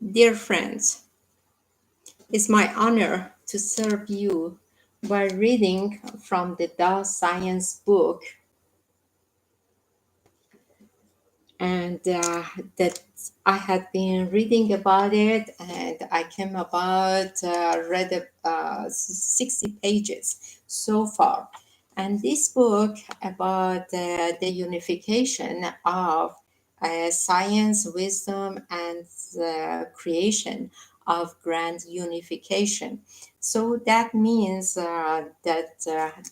Dear friends, it's my honor to serve you by reading from the Tao Science book, and that I had been reading about it, and I came about read 60 pages so far. And this book about the unification of science, wisdom, and creation of grand unification. So that means that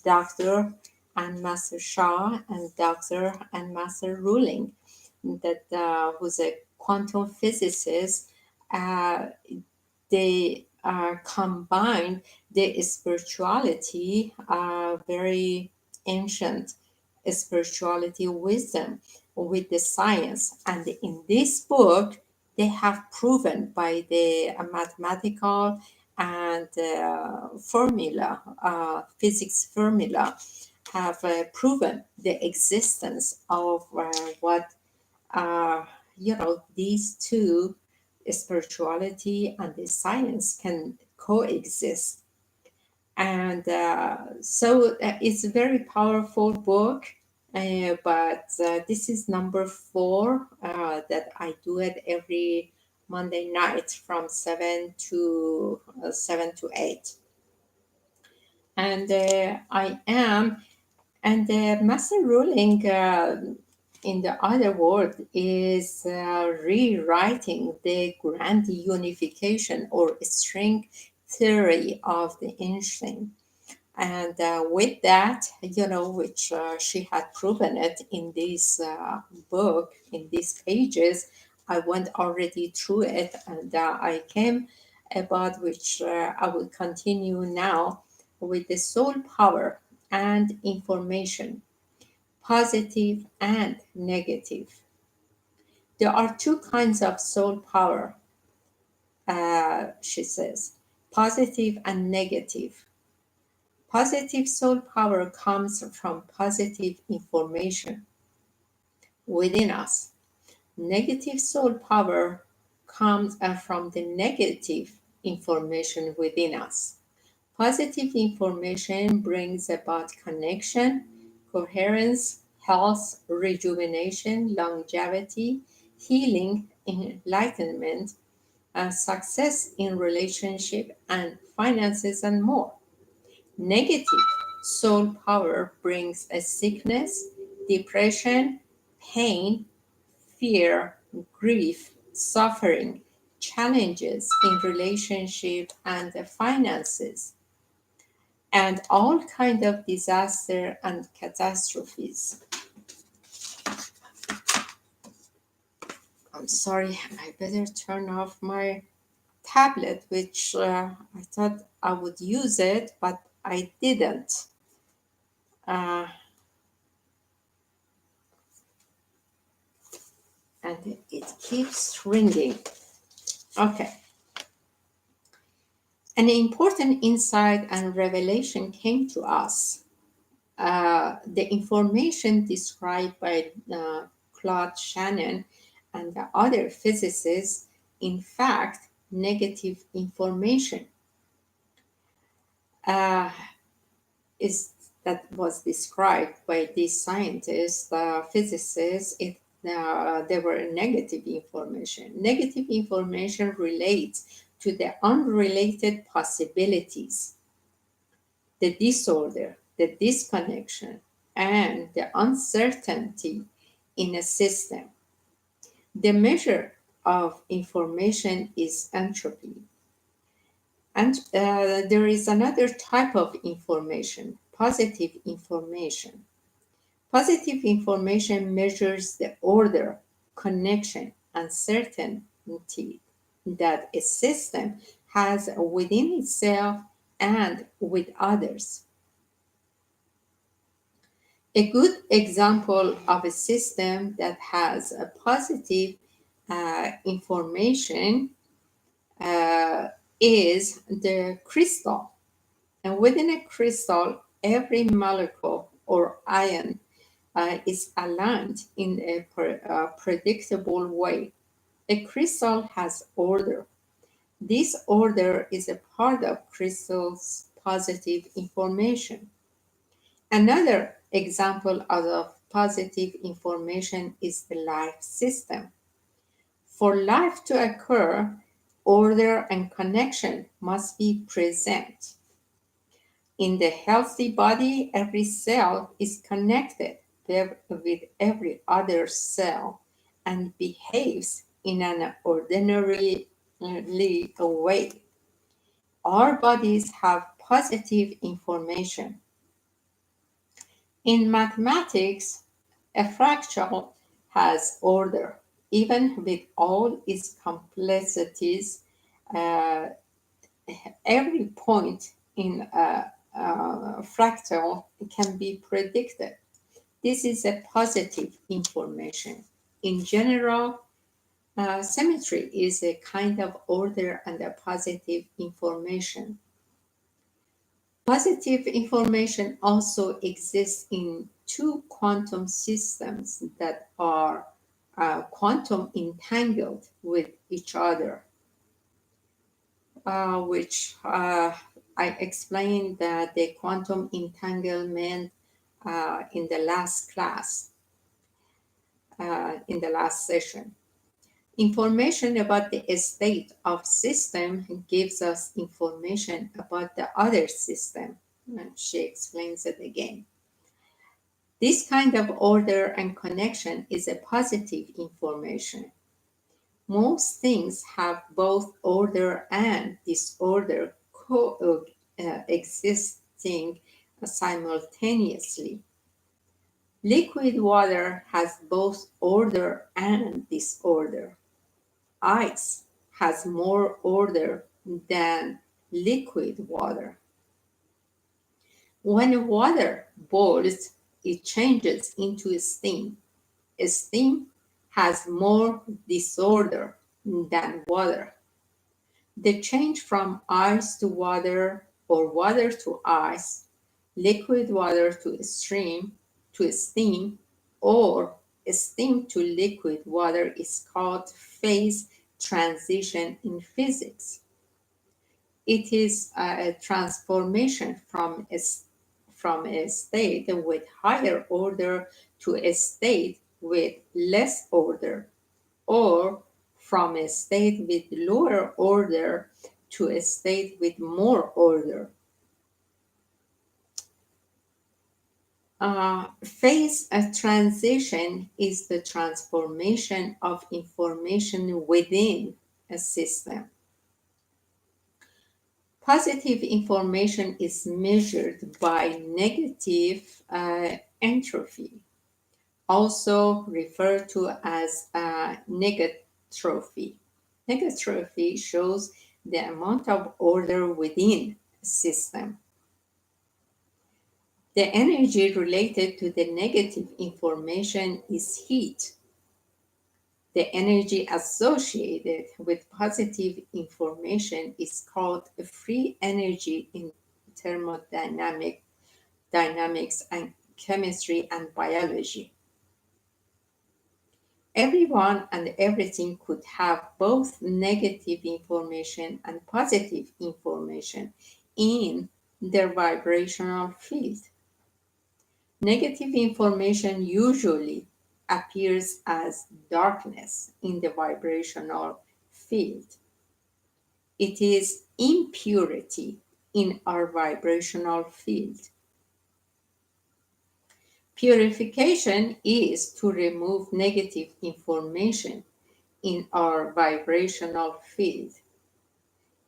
Dr. and Master Shah and Dr. and Master Ruling, that who's a quantum physicist, uh, they combined the spirituality, very ancient spirituality wisdom, with the science. And in this book, they have proven by the mathematical and formula, physics formula, have proven the existence of what uh, these two, spirituality and the science, can coexist. And so it's a very powerful book. But this is number 4 that I do it every Monday night from 7 to 8. And I am, and the master ruling, in the other word, is rewriting the grand unification or string theory of the ancient. And with that, which she had proven it in this book, in these pages, I went already through it, and I came about which I will continue now with the soul power and information, positive and negative. There are two kinds of soul power, she says, positive and negative. Positive soul power comes from positive information within us. Negative soul power comes from the negative information within us. Positive information brings about connection, coherence, health, rejuvenation, longevity, healing, enlightenment, success in relationship and finances, and more. Negative soul power brings a sickness, depression, pain, fear, grief, suffering, challenges in relationship and the finances, and all kind of disaster and catastrophes. I'm sorry, I better turn off my tablet, which I thought I would use it, but I didn't. Uh, and it keeps ringing. Okay. An important insight and revelation came to us. The information described by Claude Shannon and the other physicists, in fact, negative information, uh, is that was described by these scientists, physicists. They were negative information. Negative information relates to the unrelated possibilities, the disorder, the disconnection, and the uncertainty in a system. The measure of information is entropy. And there is another type of information, positive information. Positive information measures the order, connection, and certainty that a system has within itself and with others. A good example of a system that has a positive information uh, is the crystal. And within a crystal, every molecule or ion is aligned in a predictable way. A crystal has order. This order is a part of crystal's positive information. Another example of positive information is the life system. For life to occur, order and connection must be present. In the healthy body, every cell is connected with every other cell and behaves in an ordinary way. Our bodies have positive information. In mathematics, a fractal has order. Even with all its complexities, uh, every point in a fractal can be predicted. This is a positive information. In general, symmetry is a kind of order and a positive information. Positive information also exists in two quantum systems that are quantum entangled with each other, which I explained that the quantum entanglement in the last class, in the last session. Information about the state of system gives us information about the other system. And she explains it again. This kind of order and connection is a positive information. Most things have both order and disorder coexisting simultaneously. Liquid water has both order and disorder. Ice has more order than liquid water. When water boils, it changes into steam. Steam has more disorder than water. The change from ice to water or water to ice, liquid water to steam, or steam to liquid water is called phase transition in physics. It is a transformation from a state with higher order to a state with less order, or from a state with lower order to a state with more order. Phase transition is the transformation of information within a system. Positive information is measured by negative entropy, also referred to as negatrophy. Negatrophy shows the amount of order within a system. The energy related to the negative information is heat. The energy associated with positive information is called free energy in dynamics and chemistry and biology. Everyone and everything could have both negative information and positive information in their vibrational field. Negative information usually appears as darkness in the vibrational field. It is impurity in our vibrational field. Purification is to remove negative information in our vibrational field.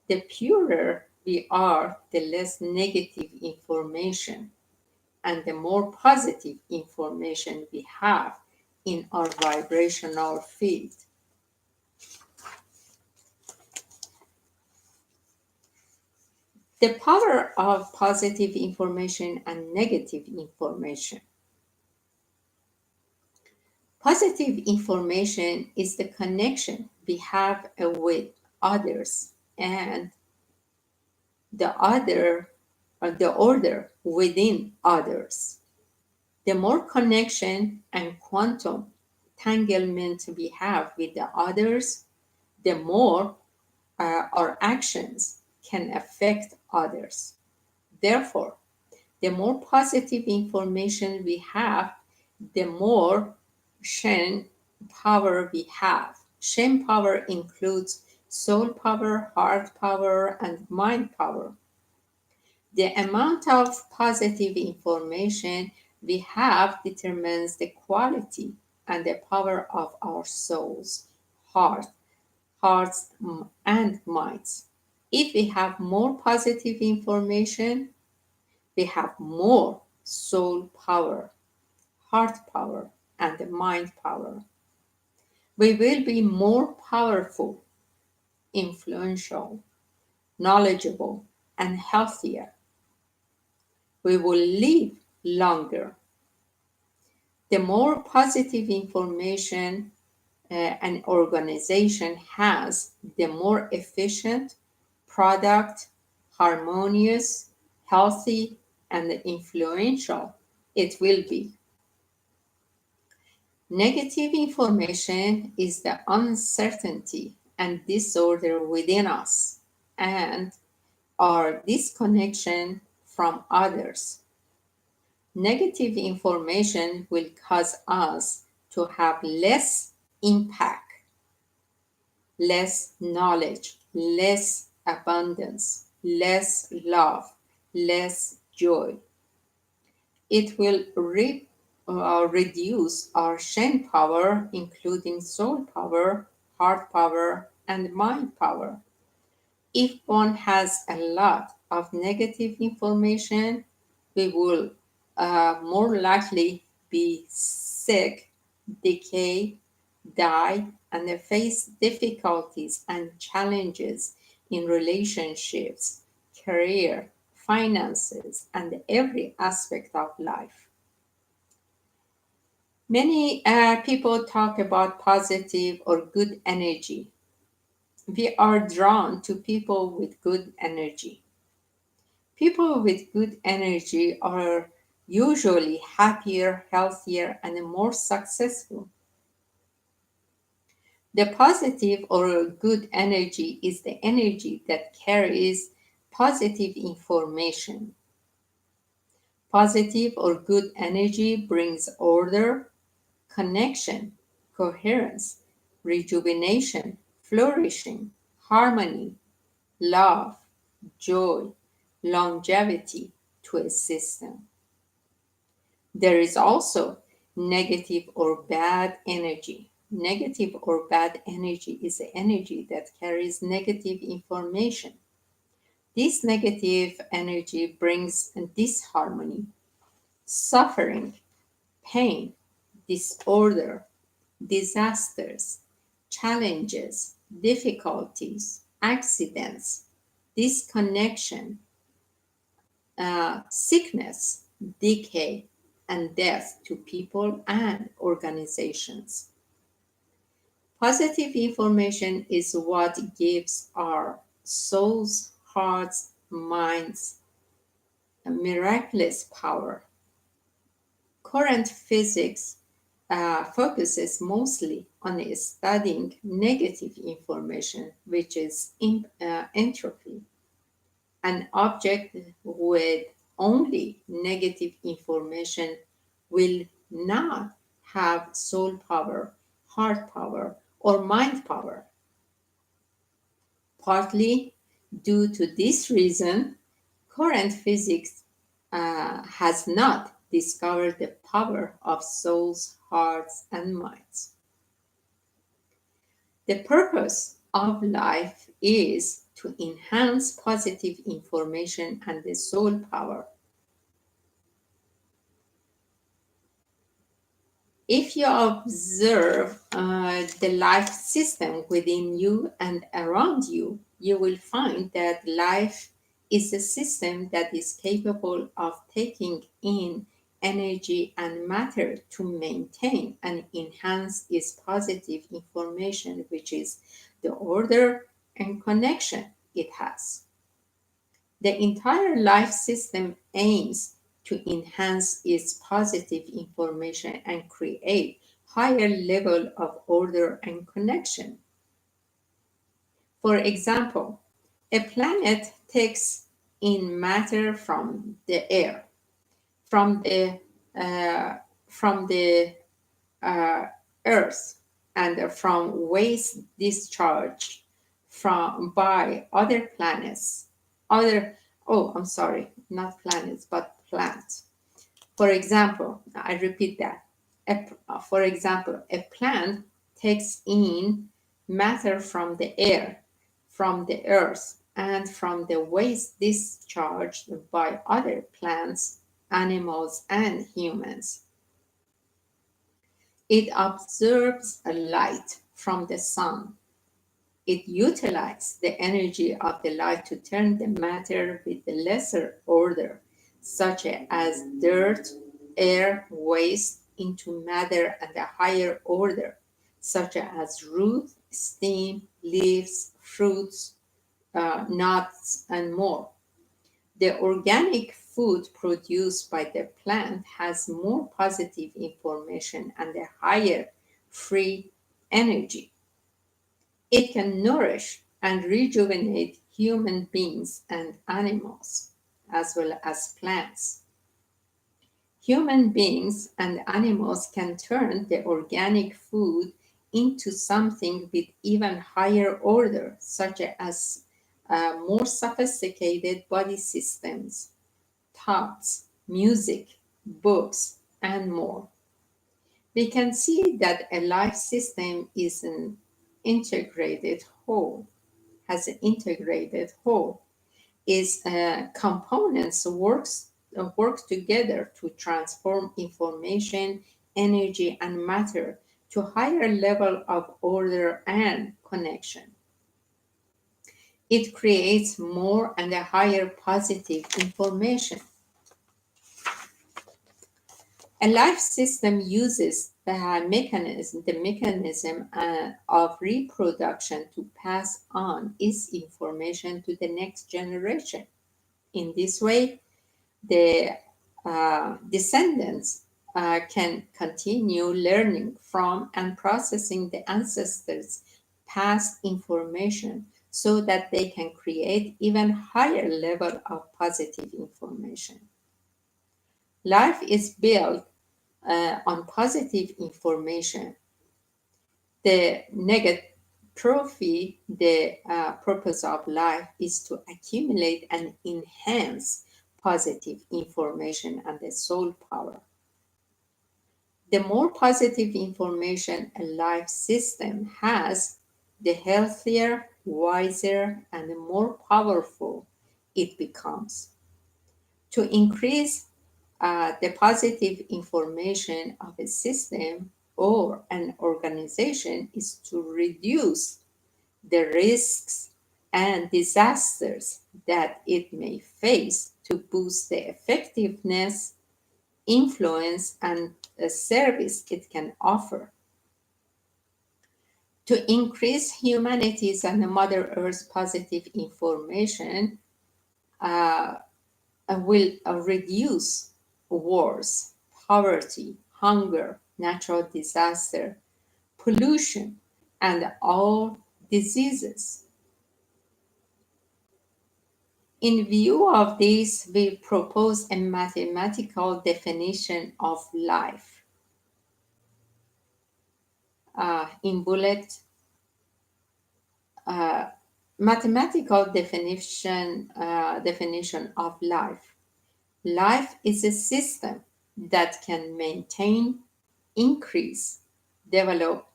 The purer we are, the less negative information and the more positive information we have in our vibrational field. The power of positive information and negative information. Positive information is the connection we have with others and the order within others. The more connection and quantum entanglement we have with the others, the more our actions can affect others. Therefore, the more positive information we have, the more Shen power we have. Shen power includes soul power, heart power, and mind power. The amount of positive information we have determines the quality and the power of our souls, heart, hearts, and minds. If we have more positive information, we have more soul power, heart power, and mind power. We will be more powerful, influential, knowledgeable, and healthier. We will live longer. The more positive information an organization has, the more efficient, product, harmonious, healthy, and influential it will be. Negative information is the uncertainty and disorder within us and our disconnection from others. Negative information will cause us to have less impact, less knowledge, less abundance, less love, less joy. It will reduce our Shen power, including soul power, heart power, and mind power. If one has a lot of negative information, we will more likely be sick, decay, die, and face difficulties and challenges in relationships, career, finances, and every aspect of life. Many people talk about positive or good energy. We are drawn to people with good energy. People with good energy are usually happier, healthier, and more successful. The positive or good energy is the energy that carries positive information. Positive or good energy brings order, connection, coherence, rejuvenation, flourishing, harmony, love, joy, longevity to a system. There is also negative or bad energy. Negative or bad energy is the energy that carries negative information. This negative energy brings disharmony, suffering, pain, disorder, disasters, challenges, difficulties, accidents, disconnection, sickness, decay, and death to people and organizations. Positive information is what gives our souls, hearts, minds a miraculous power. Current physics focuses mostly on studying negative information, which is entropy. An object with only negative information will not have soul power, heart power, or mind power. Partly due to this reason, current physics has not discovered the power of souls, hearts, and minds. The purpose of life is to enhance positive information and the soul power. If you observe the life system within you and around you, you will find that life is a system that is capable of taking in energy and matter to maintain and enhance its positive information, which is the order and connection it has. The entire life system aims to enhance its positive information and create higher level of order and connection. For example, a planet takes in matter from the air, from the uh, from the uh, Earth, and from waste discharge from by other planets. Other oh, I'm sorry, not planets, but plants. For example, I repeat that. For example, a plant takes in matter from the air, from the earth, and from the waste discharged by other plants, animals, and humans. It absorbs a light from the sun. It utilizes the energy of the light to turn the matter with the lesser order, such as dirt, air, waste, into matter at a higher order, such as root, stem, leaves, fruits, nuts, and more. The organic food produced by the plant has more positive information and a higher free energy. It can nourish and rejuvenate human beings and animals, as well as plants. Human beings and animals can turn the organic food into something with even higher order, such as more sophisticated body systems, thoughts, music, books, and more. We can see that a life system is an integrated whole, has an integrated whole. Its components work together to transform information, energy, and matter to higher level of order and connection. It creates more and a higher positive information. A life system uses the mechanism of reproduction to pass on its information to the next generation. In this way, the descendants can continue learning from and processing the ancestors' past information so that they can create even higher level of positive information. Life is built on positive information. The negative trophy, the purpose of life is to accumulate and enhance positive information and the soul power. The more positive information a life system has, the healthier, wiser, and more powerful it becomes. To increase the positive information of a system or an organization is to reduce the risks and disasters that it may face to boost the effectiveness, influence, and the service it can offer. To increase humanity's and the Mother Earth's positive information, uh, will reduce wars, poverty, hunger, natural disaster, pollution, and all diseases. In view of this, we propose a mathematical definition of life. In bullet, uh, mathematical definition of life. Life is a system that can maintain, increase, develop,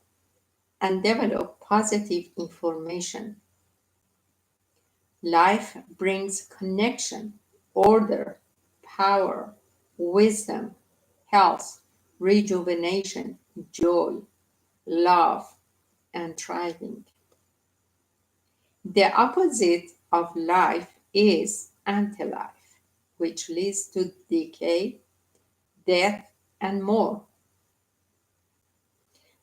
and develop positive information. Life brings connection, order, power, wisdom, health, rejuvenation, joy, love, and thriving. The opposite of life is anti-life, which leads to decay, death, and more.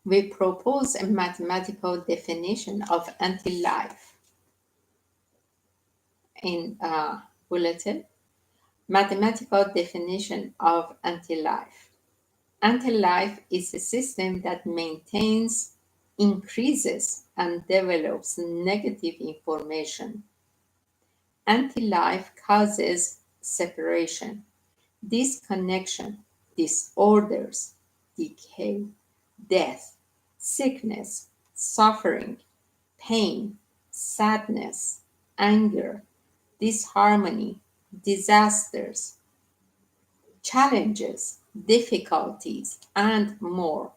We propose a mathematical definition of anti-life in bulletin. Mathematical definition of anti-life. Anti-life is a system that maintains, increases and develops negative information. Anti-life causes separation, disconnection, disorders, decay, death, sickness, suffering, pain, sadness, anger, disharmony, disasters, challenges, difficulties, and more.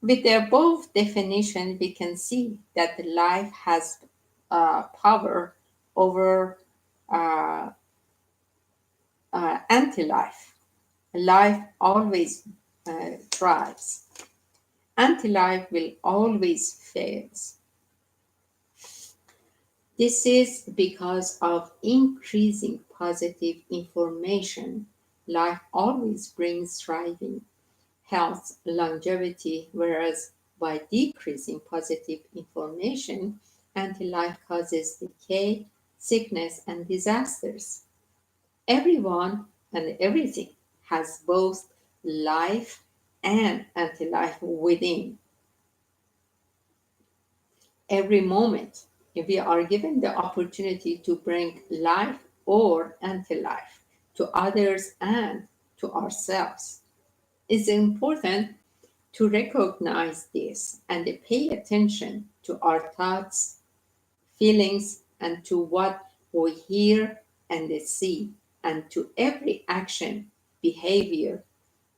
With the above definition, we can see that life has power over uh, anti life. Life always thrives, anti life will always fail. This is because of increasing positive information. Life always brings thriving, health, longevity, whereas by decreasing positive information, anti life causes decay, sickness, and disasters. Everyone and everything has both life and anti life within. Every moment, if we are given the opportunity to bring life or anti life to others and to ourselves, it's important to recognize this and pay attention to our thoughts, feelings, and to what we hear and see, and to every action, behavior,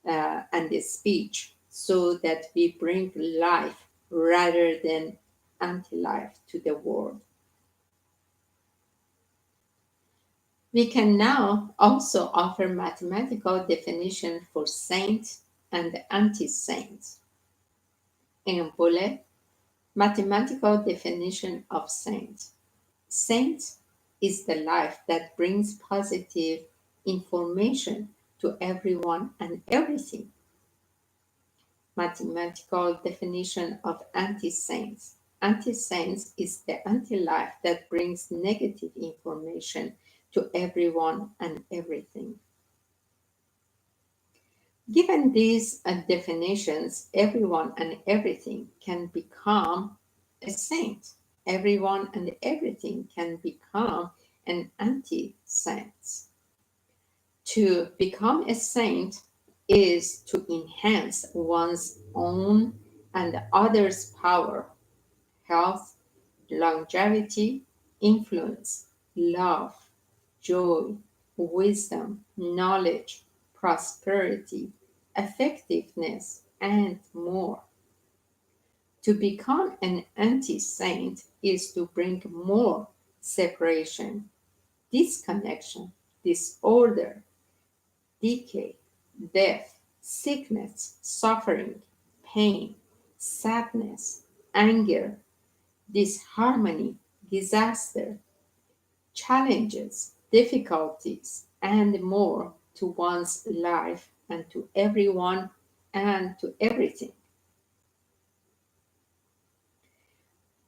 and speech, so that we bring life rather than anti life to the world. We can now also offer mathematical definition for saint and anti-saint. In bullet, mathematical definition of saint. Saint is the life that brings positive information to everyone and everything. Mathematical definition of anti-saints. Anti-saints is the anti-life that brings negative information to everyone and everything. Given these definitions, everyone and everything can become a saint. Everyone and everything can become an anti-saint. To become a saint is to enhance one's own and others' power, health, longevity, influence, love, joy, wisdom, knowledge, prosperity, effectiveness, and more. To become an anti saint is to bring more separation, disconnection, disorder, decay, death, sickness, suffering, pain, sadness, anger, disharmony, disaster, challenges, difficulties, and more to one's life and to everyone and to everything.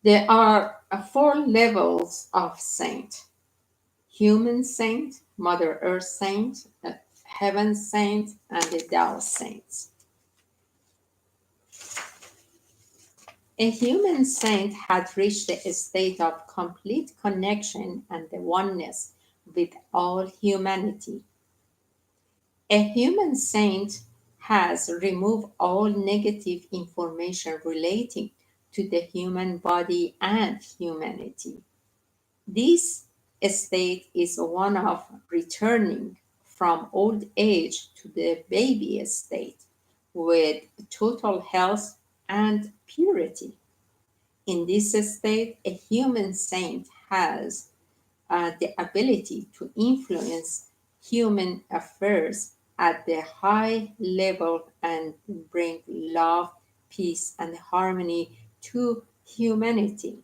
There are four levels of saint: human saint, Mother Earth saint, heaven saint, and the Tao saints. A human saint had reached a state of complete connection and oneness with all humanity. A human saint has removed all negative information relating to the human body and humanity. This state is one of returning from old age to the baby state with total health and purity. In this state, a human saint has the ability to influence human affairs at the high level and bring love, peace, and harmony to humanity.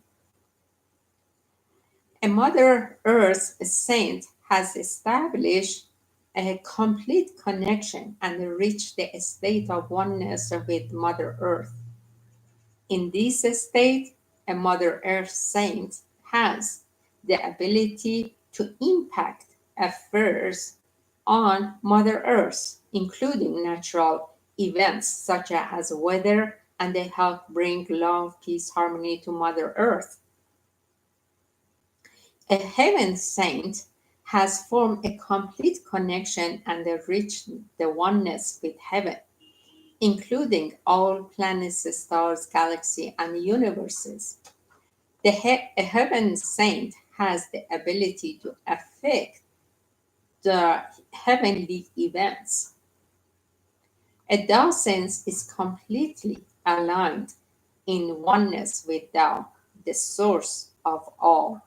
A Mother Earth saint has established a complete connection and reached the state of oneness with Mother Earth. In this state, a Mother Earth saint has the ability to impact affairs on Mother Earth, including natural events such as weather and they help bring love, peace, harmony to Mother Earth. A heaven saint has formed a complete connection and reached the oneness with heaven, including all planets, stars, galaxies, and universes. A heaven saint has the ability to affect the heavenly events. A Tao sense is completely aligned in oneness with Tao, the source of all.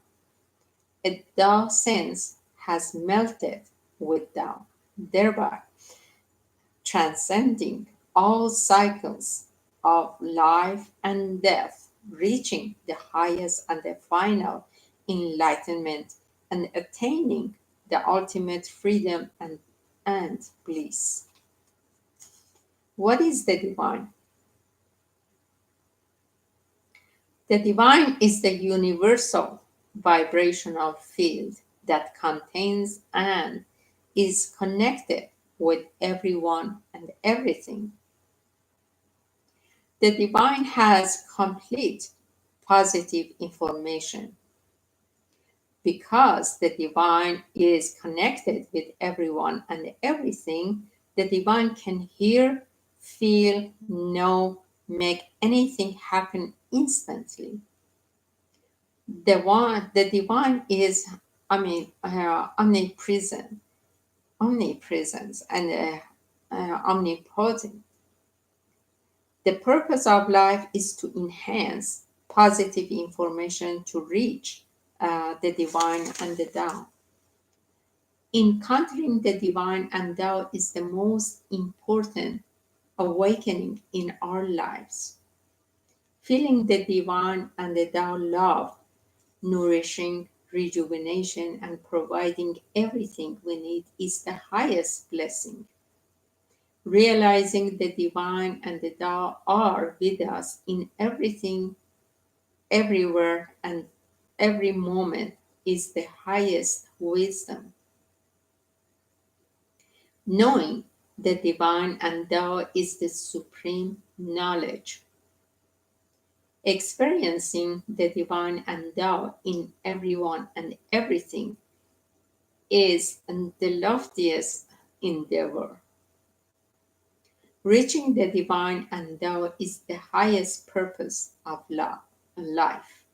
A Tao sense has melted with Tao, thereby transcending all cycles of life and death, reaching the highest and the final enlightenment and attaining the ultimate freedom and bliss. What is the divine? The divine is the universal vibrational field that contains and is connected with everyone and everything. The divine has complete positive information. Because the divine is connected with everyone and everything, the divine can hear, feel, know, make anything happen instantly. The divine is, omnipresent, omnipresence, and omnipotent. The purpose of life is to enhance positive information to reach the divine and the Tao. Encountering the divine and Tao is the most important awakening in our lives. Feeling the divine and the Tao love, nourishing, rejuvenation, and providing everything we need is the highest blessing. Realizing the divine and the Tao are with us in everything, everywhere, and every moment is the highest wisdom. Knowing the divine and Tao is the supreme knowledge. Experiencing the divine and Tao in everyone and everything is the loftiest endeavor. Reaching the divine and Tao is the highest purpose of life.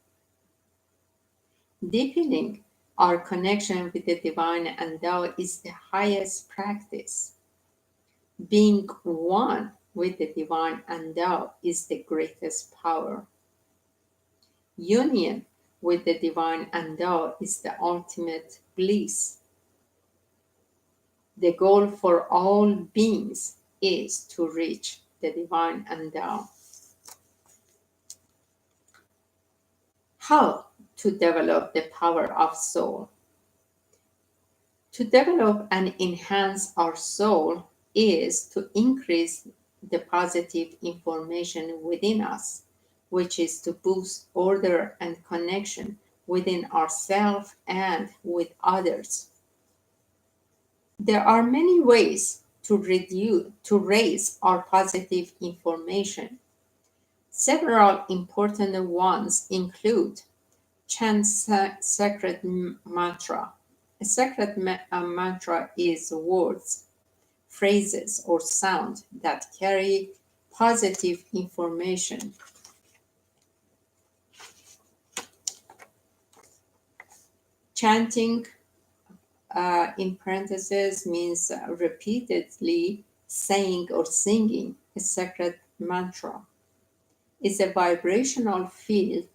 Deepening our connection with the divine and Tao is the highest practice. Being one with the divine and Tao is the greatest power. Union with the divine and Tao is the ultimate bliss. The goal for all beings is to reach the divine and Tao. How to develop the power of soul? To develop and enhance our soul is to increase the positive information within us, which is to boost order and connection within ourselves and with others. There are many ways to raise our positive information. Several important ones include chant sacred mantra. A sacred mantra is words, phrases, or sound that carry positive information. Chanting, in parentheses, means repeatedly saying or singing a sacred mantra. It's a vibrational field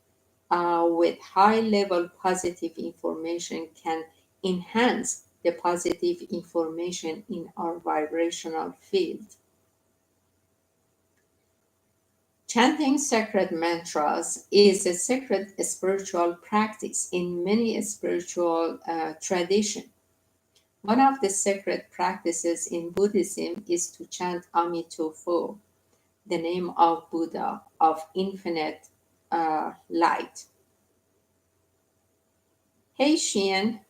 with high level positive information can enhance the positive information in our vibrational field. Chanting sacred mantras is a sacred spiritual practice in many spiritual traditions. One of the sacred practices in Buddhism is to chant Amitofo, the name of Buddha, of infinite light. Heixian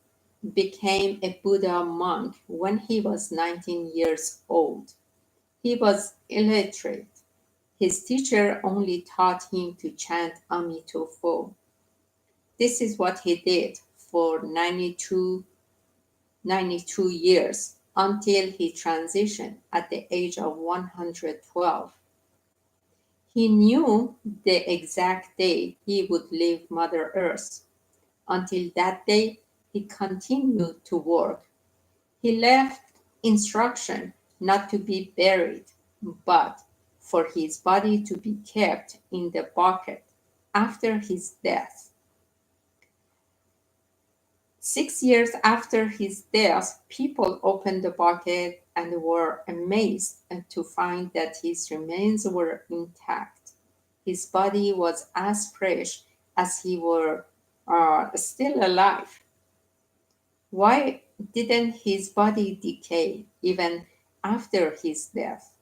became a Buddha monk when he was 19 years old. He was illiterate His teacher only taught him to chant Amitofo. This is what he did for 92 years until he transitioned at the age of 112. He knew the exact day he would leave Mother Earth. Until that day, he continued to work. He left instruction not to be buried, but for his body to be kept in the bucket after his death. 6 years after his death, people opened the bucket and were amazed to find that his remains were intact. His body was as fresh as he were still alive. Why didn't his body decay even after his death?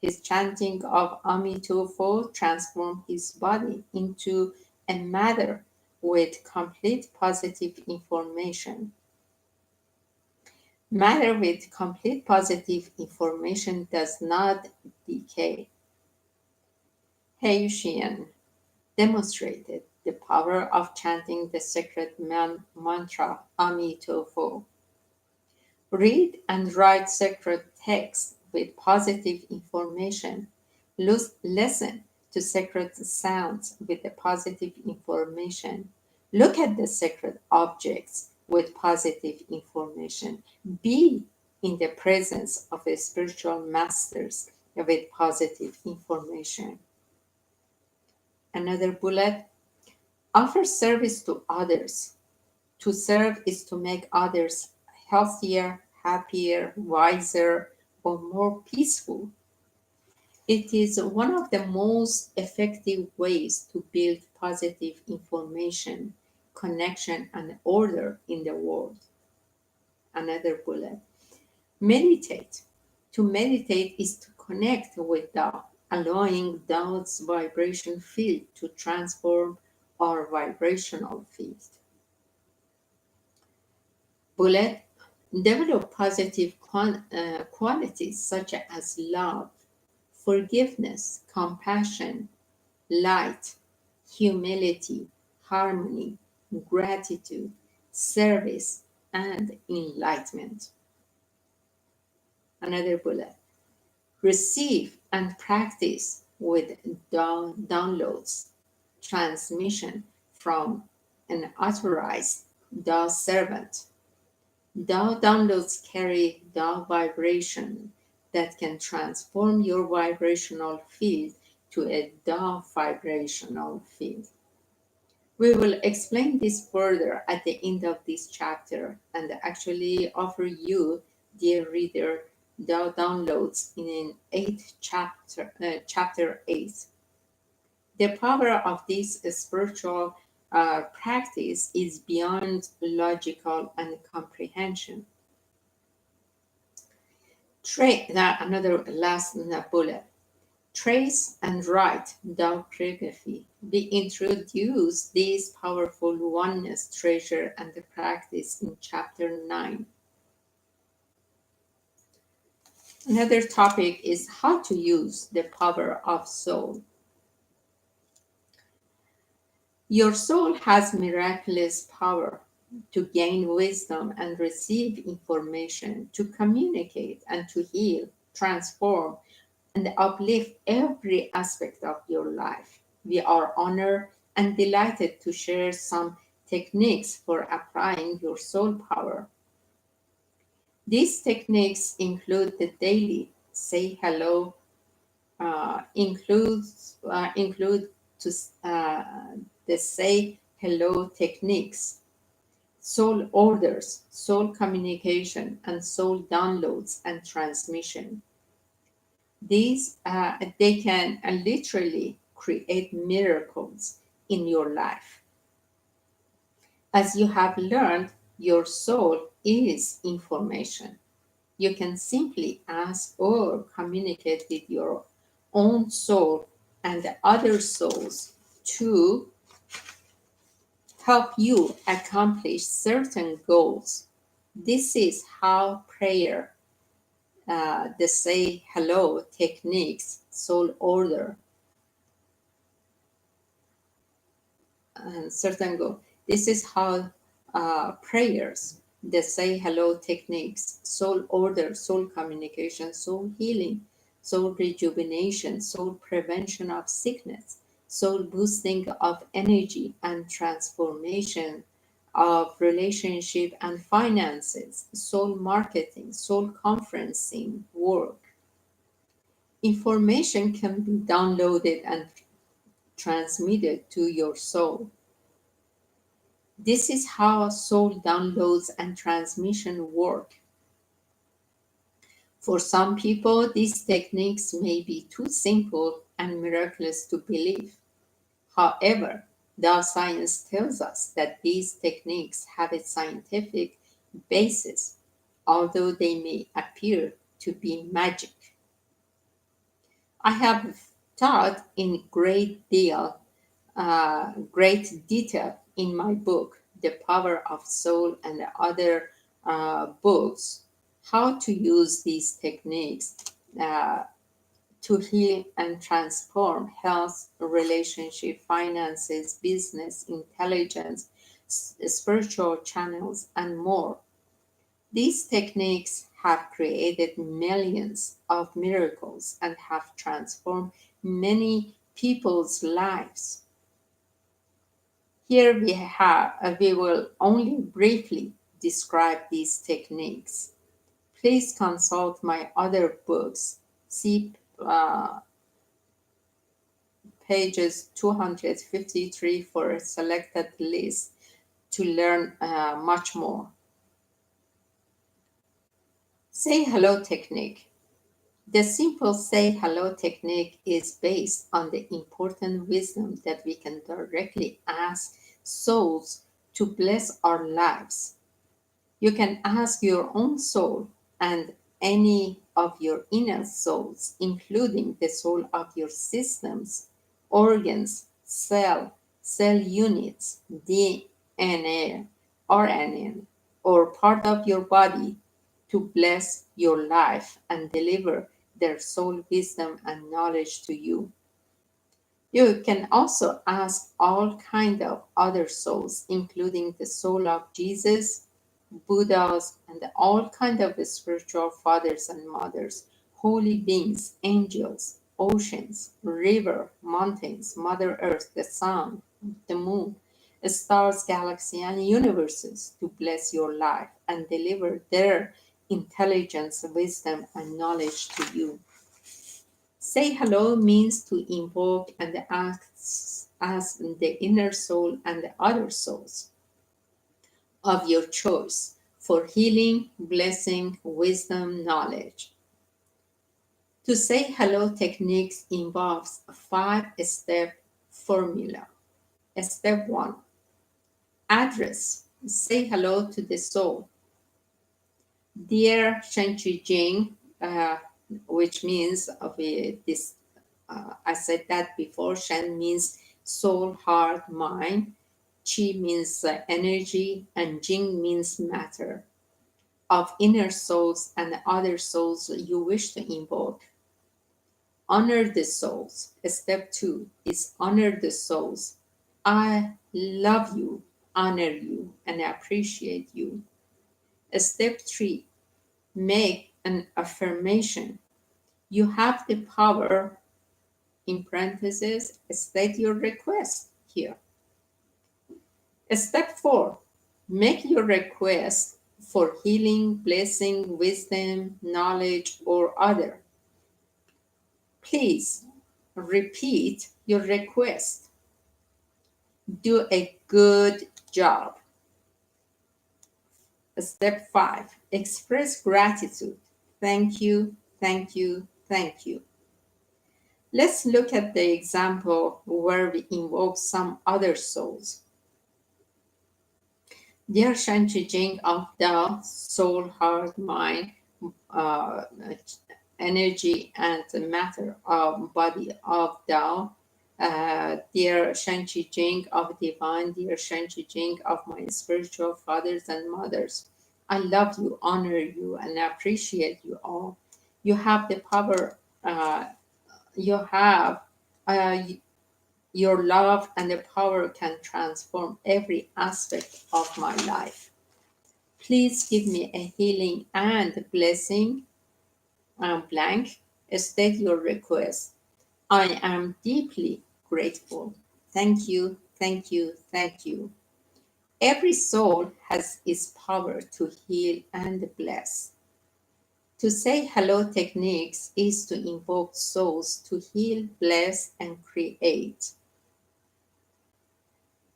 His chanting of Amitofo transformed his body into a matter with complete positive information. Matter with complete positive information does not decay. Heian demonstrated the power of chanting the sacred mantra Amitofo. Read and write sacred texts with positive information. Listen to sacred sounds with the positive information. Look at the sacred objects with positive information. Be in the presence of the spiritual masters with positive information. Another bullet: offer service to others. To serve is to make others healthier, happier, wiser, or more peaceful. It is one of the most effective ways to build positive information, connection, and order in the world. Another bullet: meditate. To meditate is to connect with Tao, allowing Tao's vibration field to transform our vibrational field. Bullet: develop positive qualities such as love, forgiveness, compassion, light, humility, harmony, gratitude, service, and enlightenment. Another bullet: receive and practice with downloads, transmission from an authorized Tao servant. Tao downloads carry Tao vibration that can transform your vibrational field to a Tao vibrational field. We will explain this further at the end of this chapter and actually offer you, dear reader, Tao downloads in an chapter 8. The power of this spiritual practice is beyond logical and comprehension. Another last bullet: trace and write Tao calligraphy. We introduce this powerful oneness treasure and the practice in chapter 9. Another topic is how to use the power of soul. Your soul has miraculous power to gain wisdom and receive information, to communicate and to heal, transform, and uplift every aspect of your life. We are honored and delighted to share some techniques for applying your soul power. These techniques include the daily say hello, include to the say hello techniques, soul orders, soul communication, and soul downloads and transmission. These they can literally create miracles in your life. As you have learned, your soul is information. You can simply ask or communicate with your own soul and other souls to help you accomplish certain goals. This is how prayer, the say hello techniques, soul order, and certain goal. This is how prayers, the say hello techniques, soul order, soul communication, soul healing, soul rejuvenation, soul prevention of sickness, soul boosting of energy and transformation of relationship and finances, soul marketing, soul conferencing work. Information can be downloaded and transmitted to your soul. This is how soul downloads and transmission work. For some people, these techniques may be too simple and miraculous to believe. However, Tao Science tells us that these techniques have a scientific basis, although they may appear to be magic. I have taught in great detail in my book, The Power of Soul, and other books, how to use these techniques uh, to heal and transform health, relationship, finances, business, intelligence, spiritual channels, and more. These techniques have created millions of miracles and have transformed many people's lives. Here we will only briefly describe these techniques. Please consult my other books. See pages 253 for a selected list to learn much more. Say hello technique. The simple say hello technique is based on the important wisdom that we can directly ask souls to bless our lives. You can ask your own soul and any of your inner souls, including the soul of your systems, organs, cell units, DNA, RNA, or part of your body to bless your life and deliver their soul wisdom and knowledge to you. You can also ask all kind of other souls, including the soul of Jesus, Buddhas, and all kind of spiritual fathers and mothers, holy beings, angels, oceans, river, mountains, Mother Earth, the sun, the moon, stars, galaxies, and universes to bless your life and deliver their intelligence, wisdom, and knowledge to you. Say hello means to invoke and ask the inner soul and the other souls of your choice for healing, blessing, wisdom, knowledge. To say hello techniques involves a 5-step formula. Step 1, address. Say hello to the soul. Dear Shen Qi Jing, which means this. I said that before. Shen means soul, heart, mind. Qi means energy, and Jing means matter. Of inner souls and other souls you wish to invoke. Honor the souls. Step 2 is honor the souls. I love you, honor you, and appreciate you. Step 3, make an affirmation. You have the power, in parentheses, state your request here. Step 4, make your request for healing, blessing, wisdom, knowledge, or other. Please repeat your request. Do a good job. Step 5, express gratitude. Thank you, thank you, thank you. Let's look at the example where we invoke some other souls. Dear Shan Qi Jing of Tao, soul, heart, mind, uh, energy, and matter of body of Tao, dear Shan Qi Jing of divine, dear Shan Qi Jing of my spiritual fathers and mothers, I love you, honor you, and appreciate you all. You have the power you have. Uh, your love and the power can transform every aspect of my life. Please give me a healing and blessing. I'm blank. State your request. I am deeply grateful. Thank you, thank you, thank you. Every soul has its power to heal and bless. To say hello techniques is to invoke souls to heal, bless, and create.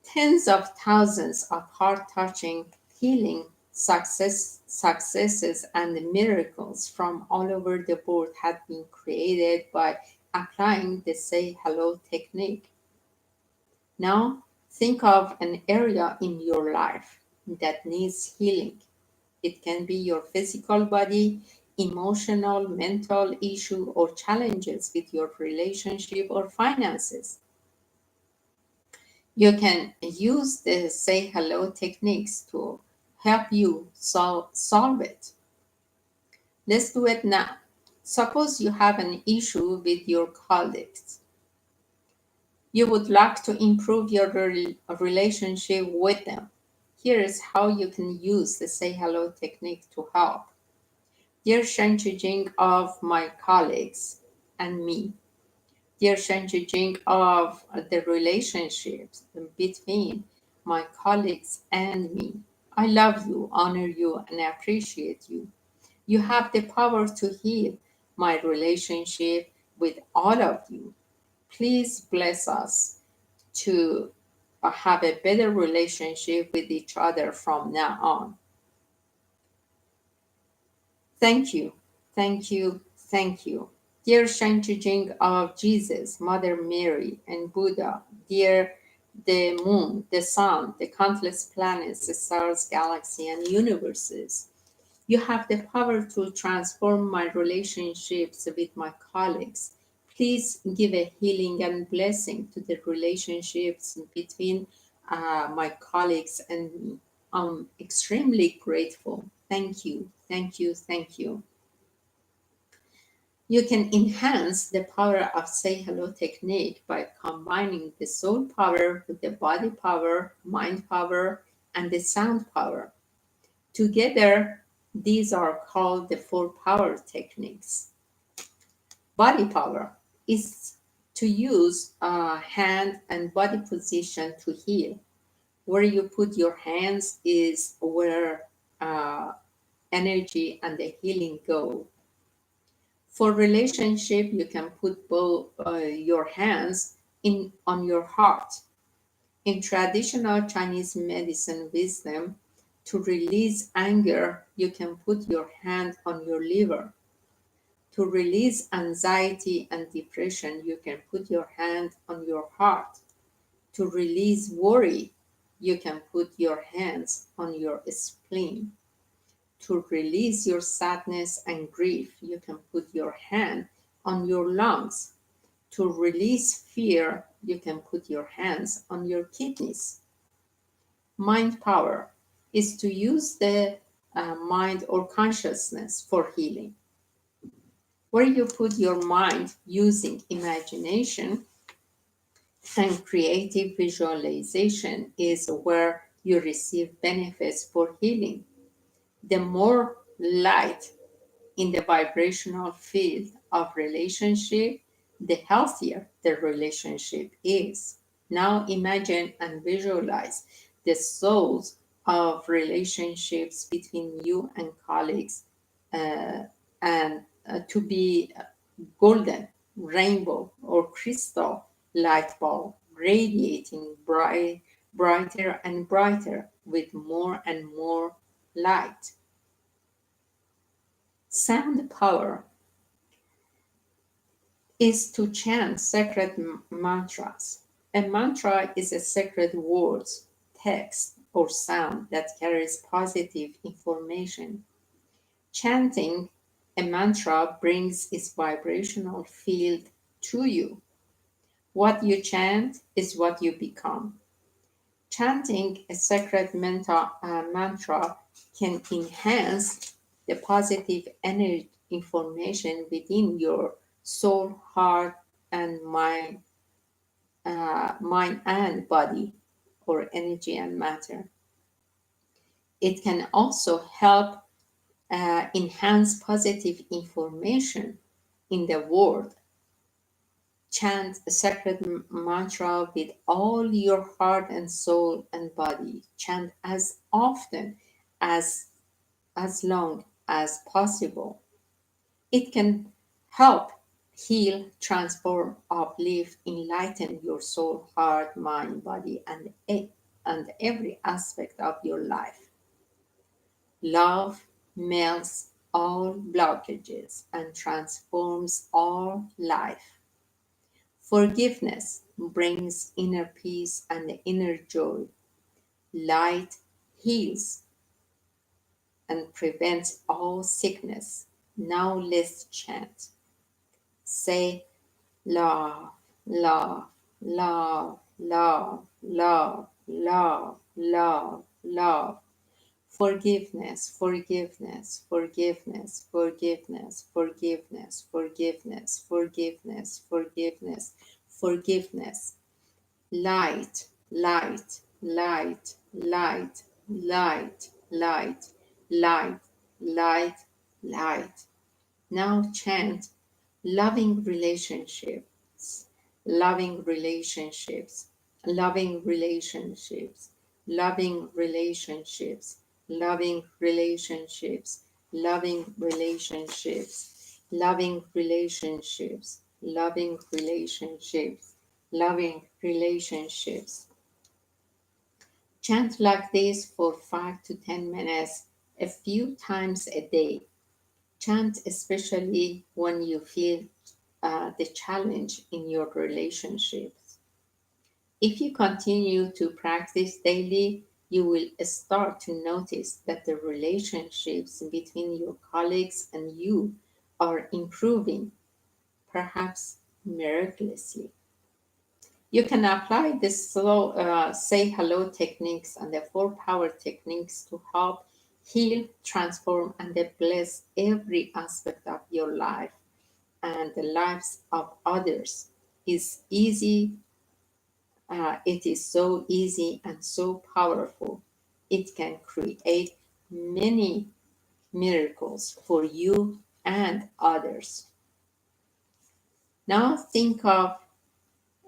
Tens of thousands of heart-touching healing successes and miracles from all over the world have been created by applying the say hello technique. Now, think of an area in your life that needs healing. It can be your physical body, emotional, mental issue, or challenges with your relationship or finances. You can use the say hello techniques to help you solve it. Let's do it now. Suppose you have an issue with your colleagues. You would like to improve your relationship with them. Here is how you can use the say hello technique to help. Dear Shanchijing of my colleagues and me, dear Shanchijing of the relationships between my colleagues and me, I love you, honor you, and appreciate you. You have the power to heal my relationship with all of you. Please bless us to have a better relationship with each other from now on. Thank you, thank you, thank you. Dear Shanchujing of Jesus, Mother Mary, and Buddha, dear the moon, the sun, the countless planets, the stars, galaxies, and universes, you have the power to transform my relationships with my colleagues. Please give a healing and blessing to the relationships between my colleagues and me. I'm extremely grateful. Thank you, thank you, thank you. You can enhance the power of say hello technique by combining the soul power with the body power, mind power, and the sound power. Together, these are called the four power techniques. Body power is to use hand and body position to heal. Where you put your hands is where uh, energy and the healing go. For relationship, you can put both your hands in on your heart. In traditional Chinese medicine wisdom, to release anger, you can put your hand on your liver. To release anxiety and depression, you can put your hand on your heart. To release worry, you can put your hands on your spleen. To release your sadness and grief, you can put your hand on your lungs. To release fear, you can put your hands on your kidneys. Mind power is to use the mind or consciousness for healing. Where you put your mind using imagination and creative visualization is where you receive benefits for healing. The more light in the vibrational field of relationship, the healthier the relationship is. Now imagine and visualize the souls of relationships between you and colleagues uh, and to be golden, rainbow, or crystal light bulb, radiating brighter and brighter with more and more light. Sound power is to chant sacred mantras. A mantra is a sacred word, text, or sound that carries positive information. Chanting a mantra brings its vibrational field to you. What you chant is what you become. Chanting a sacred mantra can enhance the positive energy information within your soul, heart, and mind and body, or energy and matter. It can also help enhance positive information in the world. Chant a sacred mantra with all your heart and soul and body. Chant as often as long as possible. It can help heal, transform, uplift, enlighten your soul, heart, mind, body, and every aspect of your life. Love melts all blockages and transforms all life. Forgiveness brings inner peace and inner joy. Light heals and prevents all sickness. Now let's chant. Say love, love, love, love, love, love, love, love. Forgiveness, forgiveness, forgiveness, forgiveness, forgiveness, forgiveness, forgiveness, forgiveness, forgiveness. Light, light, light, light, light, light, light, light, light. Now chant loving relationships, loving relationships, loving relationships, loving relationships, loving relationships, loving relationships, loving relationships, loving relationships, loving relationships. Chant like this for 5 to 10 minutes a few times a day. Chant especially when you feel the challenge in your relationships. If you continue to practice daily, you will start to notice that the relationships between your colleagues and you are improving, perhaps miraculously. You can apply the slow say hello techniques and the 4 power techniques to help heal, transform, and bless every aspect of your life and the lives of others. Is easy. It is so easy and so powerful. It can create many miracles for you and others. Now think of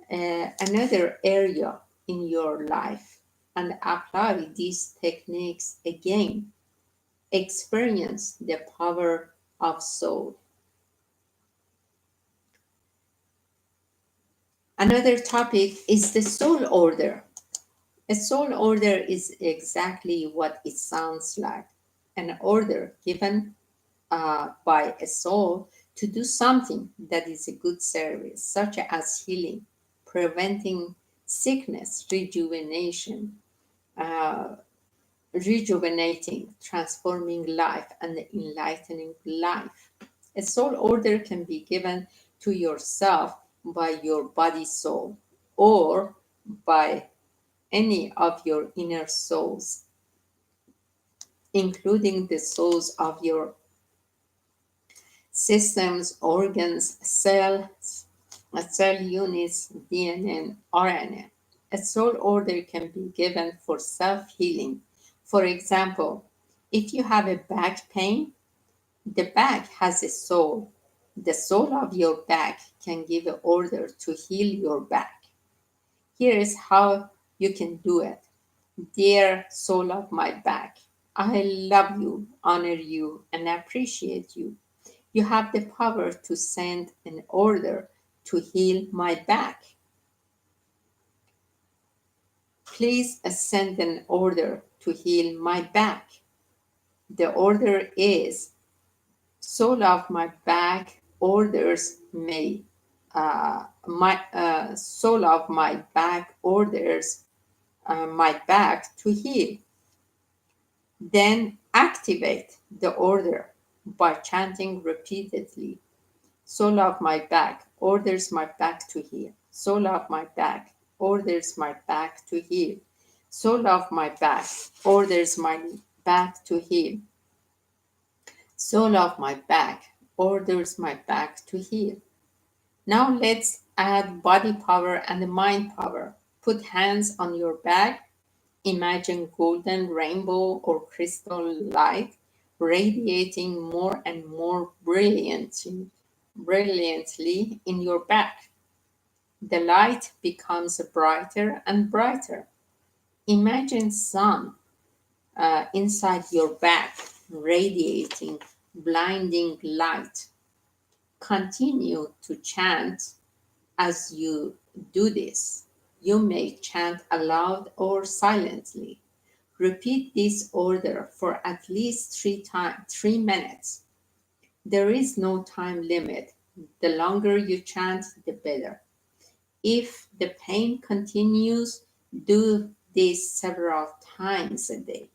another area in your life and apply these techniques again. Experience the power of soul. Another topic is the soul order. A soul order is exactly what it sounds like, an order given by a soul to do something that is a good service, such as healing, preventing sickness, uh, rejuvenating, transforming life, and enlightening life. A soul order can be given to yourself by your body soul or by any of your inner souls, including the souls of your systems, organs, cell units, DNA, RNA. A soul order can be given for self healing. For example, if you have a back pain, the back has a soul. The soul of your back can give an order to heal your back. Here is how you can do it. Dear soul of my back, I love you, honor you, and appreciate you. You have the power to send an order to heal my back. Please send an order to heal my back. The order is soul of my back orders may my soul of my back orders my back to heal. Then activate the order by chanting repeatedly. Soul of my back orders my back to heal. Soul of my back orders my back to heal. Soul of my back orders my back to heal. Soul of my back orders my back to heal. Now let's add body power and mind power. Put hands on your back. Imagine golden rainbow or crystal light radiating more and more brilliantly in your back. The light becomes brighter and brighter. Imagine sun inside your back radiating blinding light. Continue to chant as you do this. You may chant aloud or silently. Repeat this order for at least 3 minutes. There is no time limit. The longer you chant, the better. If the pain continues, do this several times a day.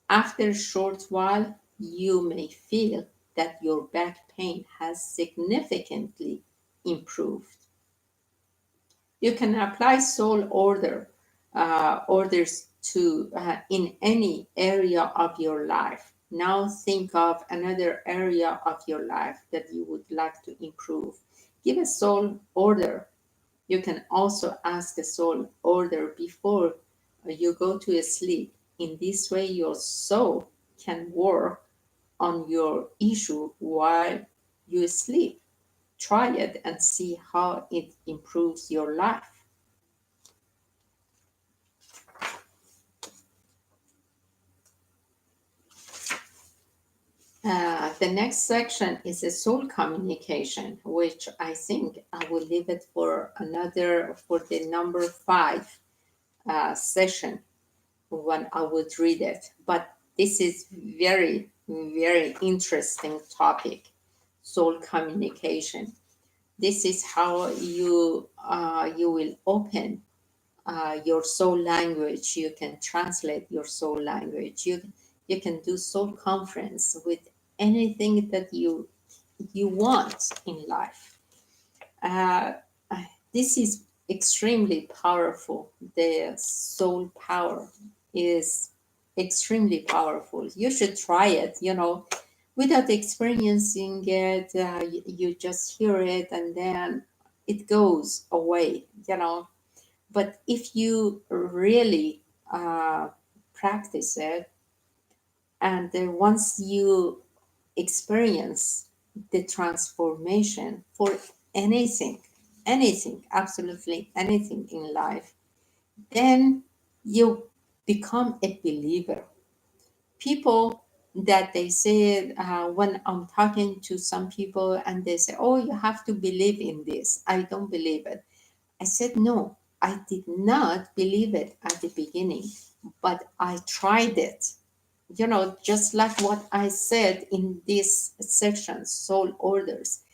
After a short while, you may feel that your back pain has significantly improved. You can apply soul orders to in any area of your life. Now think of another area of your life that you would like to improve. Give a soul order. You can also ask a soul order before you go to sleep. In this way, your soul can work on your issue while you sleep. Try it and see how it improves your life. The next section is a soul communication, which I think I will leave it for the number 5 session when I would read it. But this is very, very interesting topic, soul communication. This is how you will open your soul language. You can translate your soul language. You can do soul conference with anything that you want in life. Uh, this is extremely powerful. The soul power is extremely powerful. You should try it. Without experiencing it, you just hear it and then it goes away. But if you really practice it, and then once you experience the transformation for anything, absolutely anything in life, then you become a believer. People that they say, when I'm talking to some people and they say, oh, you have to believe in this. I don't believe it. I said, no, I did not believe it at the beginning, but I tried it. Just like what I said in this section, soul orders.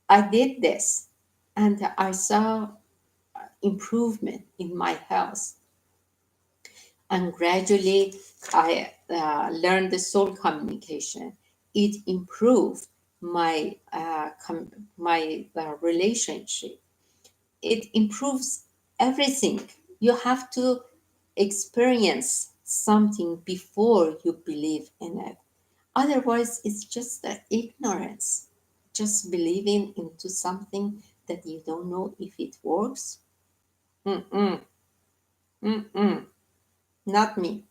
I did this and I saw improvement in my health. And gradually, I learned the soul communication. It improved my relationship. It improves everything. You have to experience something before you believe in it. Otherwise, it's just ignorance, just believing into something that you don't know if it works. Mm-mm, mm-mm, not me.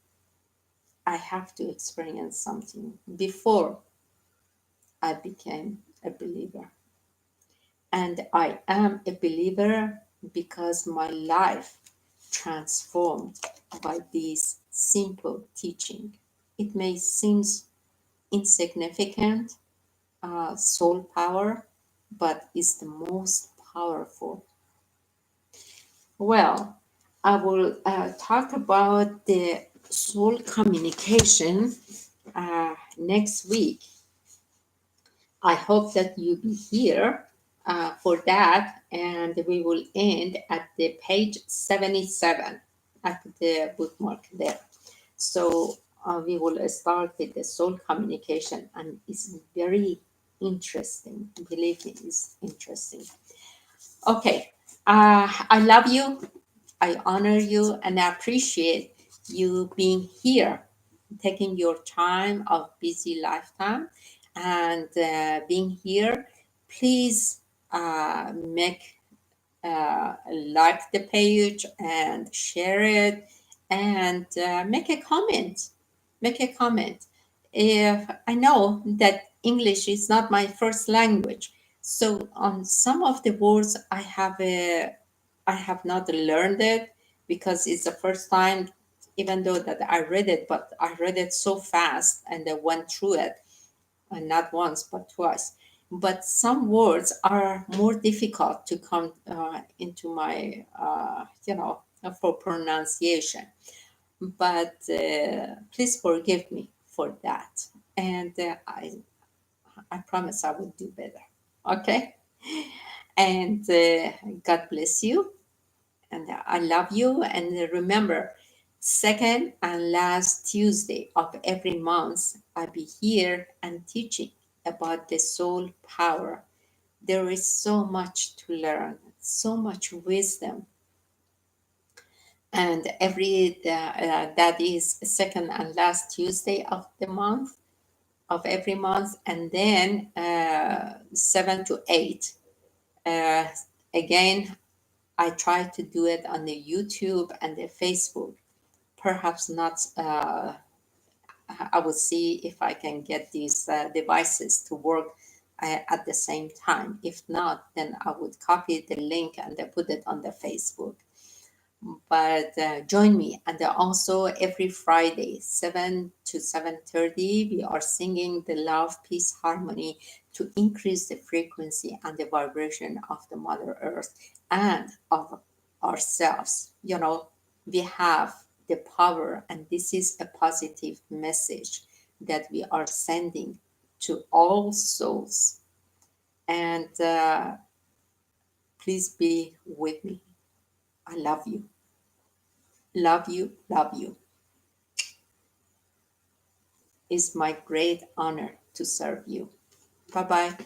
I have to experience something before I became a believer. And I am a believer because my life transformed by this simple teaching. It may seem insignificant, soul power, but is the most powerful. Well, I will talk about the soul communication next week. I hope that you be here for that, and we will end at the page 77 at the bookmark there. So we will start with the soul communication, and it's very interesting. Believe me, it's interesting. Okay, I love you. I honor you, and I appreciate you being here, taking your time of busy lifetime, and being here. Please make like the page and share it, and make a comment. Make a comment. If I know that English is not my first language, so on some of the words I have not learned it because it's the first time, even though that I read it, but I read it so fast and I went through it, and not once but twice. But some words are more difficult to come into my, for pronunciation. But please forgive me for that, and I promise I will do better. Okay, and God bless you, and I love you. And remember, second and last Tuesday of every month, I'll be here and teaching about the soul power. There is so much to learn, so much wisdom, and that is second and last Tuesday of the month of every month, and then 7 to 8. Uh, Again, I try to do it on the YouTube and the Facebook. Perhaps not. I will see if I can get these devices to work at the same time. If not, then I would copy the link and put it on the Facebook. But join me, and also every Friday 7 to 7:30 we are singing the love peace harmony to increase the frequency and the vibration of the mother earth and of ourselves. We have the power, and this is a positive message that we are sending to all souls. And please be with me. I love you, love you, love you. It's my great honor to serve you. Bye bye.